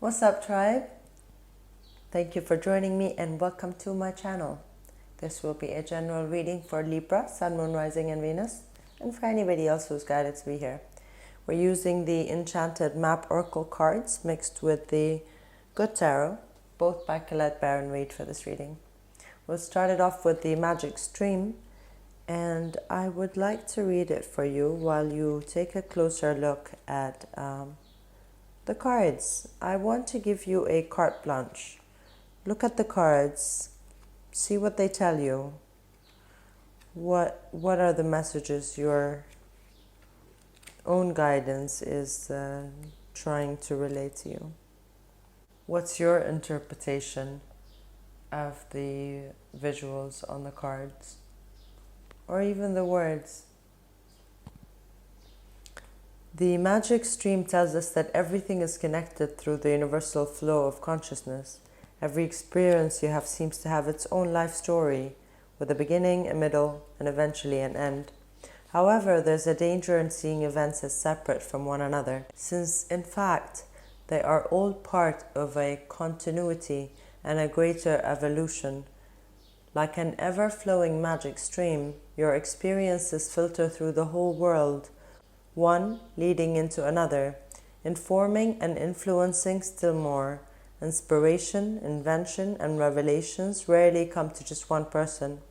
What's up, tribe? Thank you for joining me and welcome to my channel. This will be a general reading for Libra, Sun, Moon, Rising and Venus, and for anybody else who's guided to be here. We're using the Enchanted Map Oracle cards mixed with the Good Tarot, both by Colette, Baron-Reid for this reading. We'll start it off with the Magic Stream, and I would like to read it for you while you take a closer look at the cards. I want to give you a carte blanche. Look at the cards, see what they tell you. What are the messages your own guidance is trying to relate to you? What's your interpretation of the visuals on the cards, or even the words? The magic stream tells us that everything is connected through the universal flow of consciousness. Every experience you have seems to have its own life story, with a beginning, a middle, and eventually an end. However, there's a danger in seeing events as separate from one another, since in fact they are all part of a continuity and a greater evolution. Like an ever-flowing magic stream, your experiences filter through the whole world, one leading into another, informing and influencing still more. Inspiration, invention, and revelations rarely come to just one person.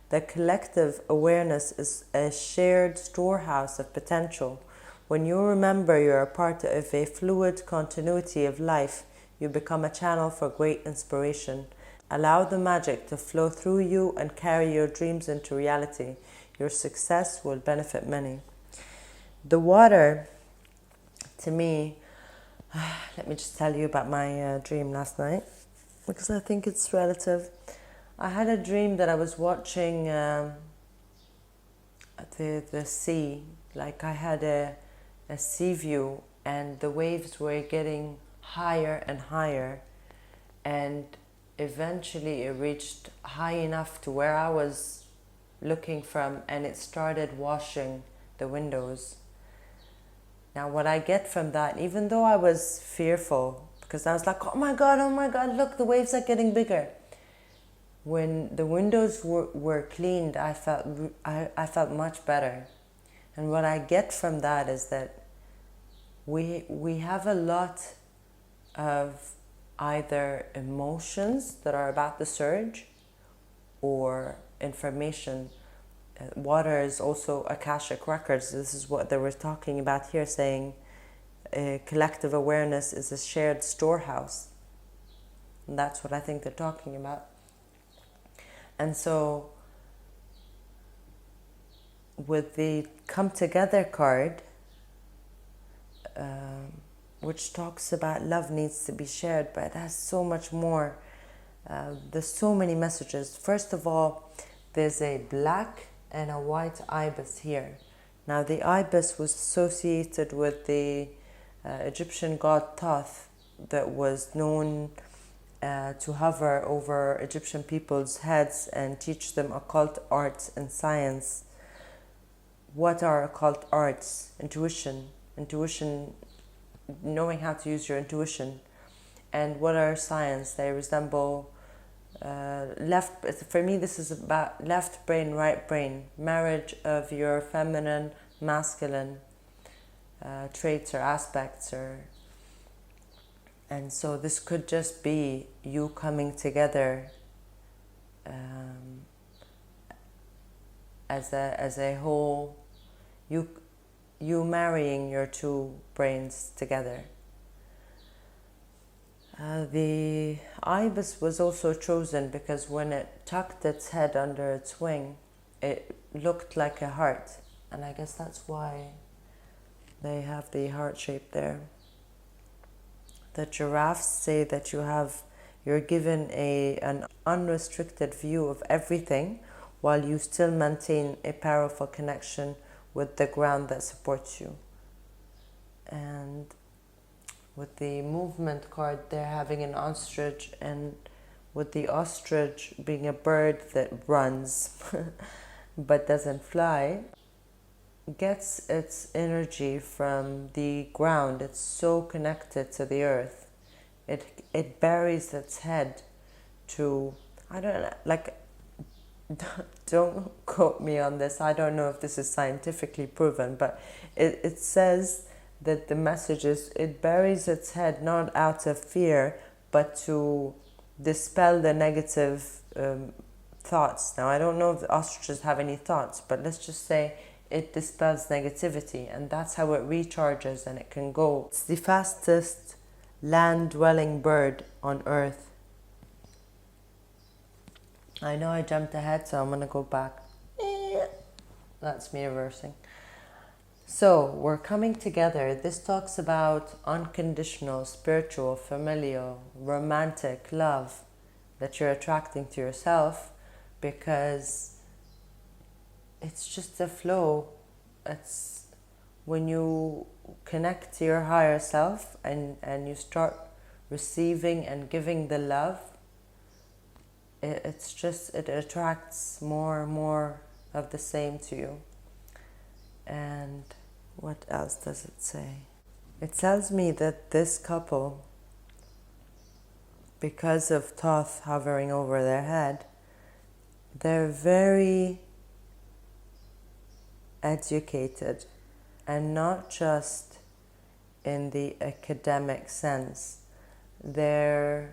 The collective awareness is a shared storehouse of potential. When you remember you're a part of a fluid continuity of life, you become a channel for great inspiration. Allow the magic to flow through you and carry your dreams into reality. Your success will benefit many. The water, to me, let me just tell you about my dream last night, because I think it's relative. I had a dream that I was watching the sea, like I had a sea view, and the waves were getting higher and higher, and eventually it reached high enough to where I was looking from, and it started washing the windows. Now, what I get from that, even though I was fearful, because I was like, oh my God, look, the waves are getting bigger. When the windows were cleaned, I felt much better. And what I get from that is that we have a lot of either emotions that are about the surge or information. Water is also Akashic records. This is what they were talking about here, saying collective awareness is a shared storehouse. And that's what I think they're talking about. And so with the Come Together card, which talks about love needs to be shared, but it has so much more. There's so many messages. First of all, there's a black and a white ibis here. Now, the ibis was associated with the Egyptian god Thoth, that was known to hover over Egyptian people's heads and teach them occult arts and science. What are occult arts? Intuition, knowing how to use your intuition. And what are science? They resemble for me, this is about left brain, right brain, marriage of your feminine, masculine traits or aspects, and so this could just be you coming together as a whole, you marrying your two brains together. The ibis was also chosen because when it tucked its head under its wing, it looked like a heart. And I guess that's why they have the heart shape there. The giraffes say that you're given an unrestricted view of everything, while you still maintain a powerful connection with the ground that supports you. And with the movement card, they're having an ostrich, and with the ostrich being a bird that runs but doesn't fly, gets its energy from the ground. It's so connected to the earth. it buries its head to, I don't know, like, don't quote me on this, I don't know if this is scientifically proven, but it says that the message is, it buries its head not out of fear, but to dispel the negative thoughts. Now, I don't know if the ostriches have any thoughts, but let's just say it dispels negativity, and that's how it recharges, and it can go. It's the fastest land-dwelling bird on Earth. I know I jumped ahead, so I'm going to go back. That's me reversing. So, we're coming together. This talks about unconditional, spiritual, familial, romantic love that you're attracting to yourself, because it's just a flow. It's when you connect to your higher self and you start receiving and giving the love, it attracts more and more of the same to you. And what else does it say? It tells me that this couple, because of Thoth hovering over their head, they're very educated, and not just in the academic sense. They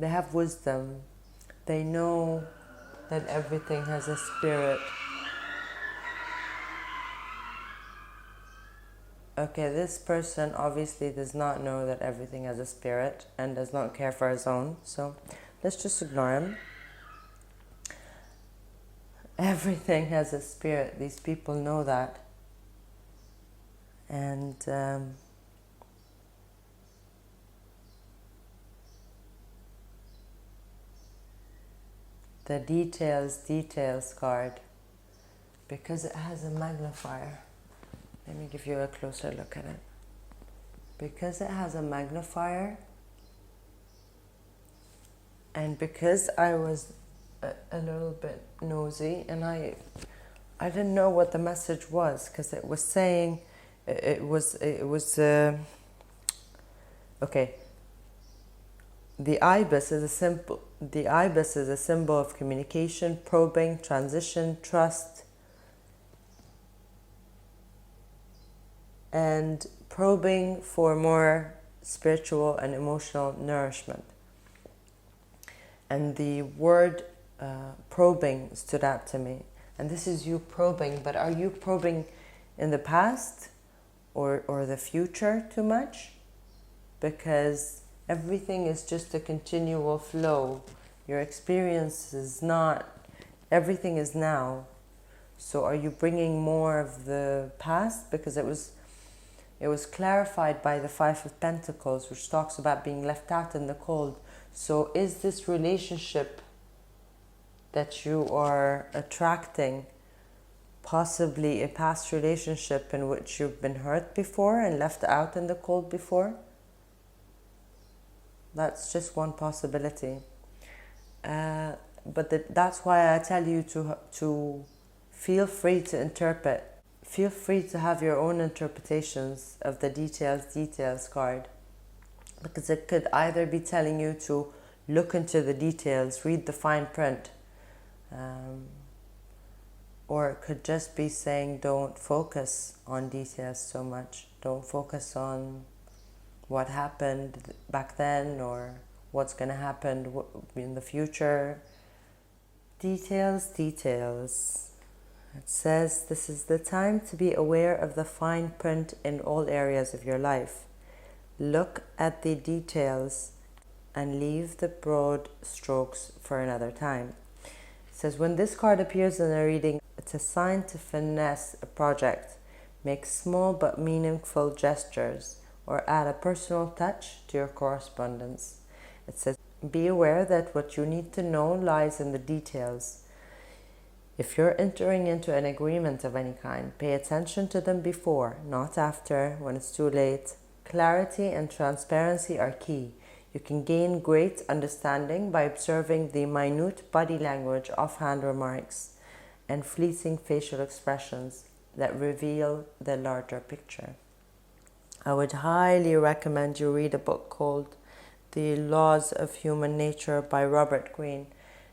have wisdom. They know that everything has a spirit. Okay, this person obviously does not know that everything has a spirit and does not care for his own, so let's just ignore him. Everything has a spirit. These people know that. And the details card, because it has a magnifier. Let me give you a closer look at it. Because it has a magnifier, and because I was a little bit nosy, and I didn't know what the message was, because it was saying it was okay. The ibis is a symbol of communication, probing, transition, trust, and probing for more spiritual and emotional nourishment. And the word probing stood out to me. And this is you probing, but are you probing in the past or the future too much? Because everything is just a continual flow. Your experience is not, everything is now. So are you bringing more of the past? Because it was clarified by the Five of Pentacles, which talks about being left out in the cold. So is this relationship that you are attracting possibly a past relationship in which you've been hurt before and left out in the cold before? That's just one possibility. But that's why I tell you to feel free to interpret. Feel free to have your own interpretations of the details card, because it could either be telling you to look into the details, read the fine print, or it could just be saying don't focus on details so much. Don't focus on what happened back then or what's going to happen in the future. Details. It says this is the time to be aware of the fine print in all areas of your life. Look at the details and leave the broad strokes for another time. It says when this card appears in a reading, it's a sign to finesse a project, make small but meaningful gestures, or add a personal touch to your correspondence. It says be aware that what you need to know lies in the details. If you're entering into an agreement of any kind, pay attention to them before, not after, when it's too late. Clarity and transparency are key. You can gain great understanding by observing the minute body language, offhand remarks, and fleeting facial expressions that reveal the larger picture. I would highly recommend you read a book called The Laws of Human Nature by Robert Greene.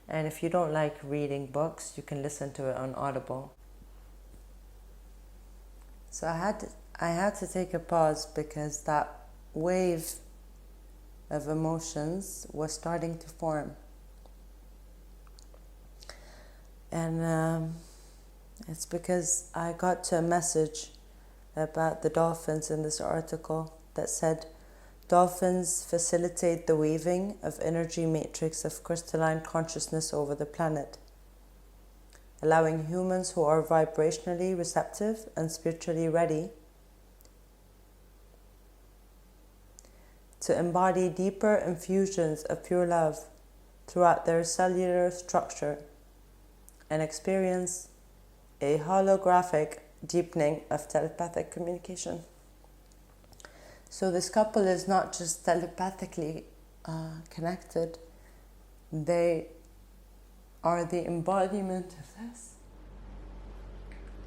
And if you don't like reading books, you can listen to it on Audible. So I had to take a pause because that wave of emotions was starting to form. And it's because I got to a message about the dolphins in this article that said, dolphins facilitate the weaving of energy matrix of crystalline consciousness over the planet, allowing humans who are vibrationally receptive and spiritually ready to embody deeper infusions of pure love throughout their cellular structure and experience a holographic deepening of telepathic communication. So this couple is not just telepathically connected, they are the embodiment of this.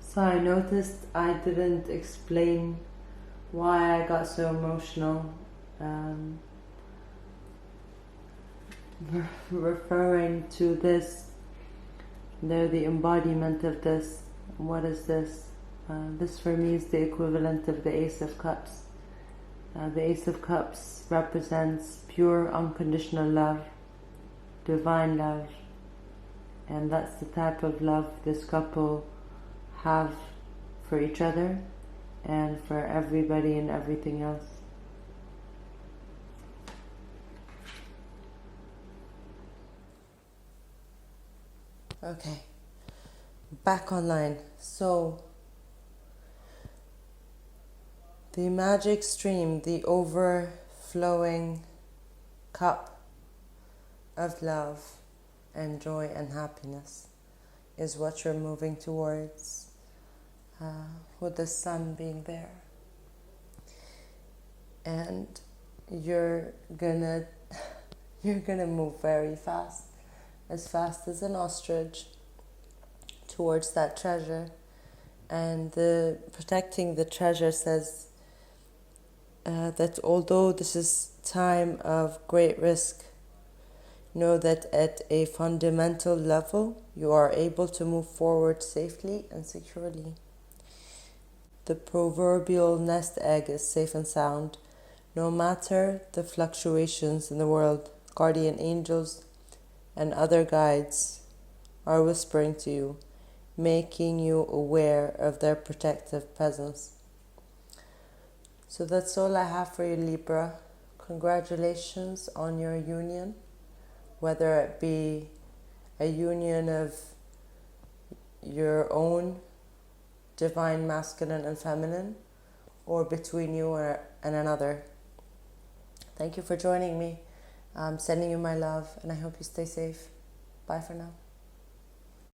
So I noticed I didn't explain why I got so emotional referring to this. They're the embodiment of this. What is this? This for me is the equivalent of the Ace of Cups. The Ace of Cups represents pure unconditional love, divine love, and that's the type of love this couple have for each other and for everybody and everything else. Okay, back online. So the magic stream, the overflowing cup of love and joy and happiness is what you're moving towards, with the sun being there. And you're gonna move very fast as an ostrich towards that treasure. And the protecting the treasure says that although this is time of great risk, know that at a fundamental level you are able to move forward safely and securely. The proverbial nest egg is safe and sound, no matter the fluctuations in the world. Guardian angels and other guides are whispering to you, making you aware of their protective presence. So that's all I have for you, Libra. Congratulations on your union, whether it be a union of your own divine masculine and feminine, or between you and another. Thank you for joining me. I'm sending you my love, and I hope you stay safe. Bye for now.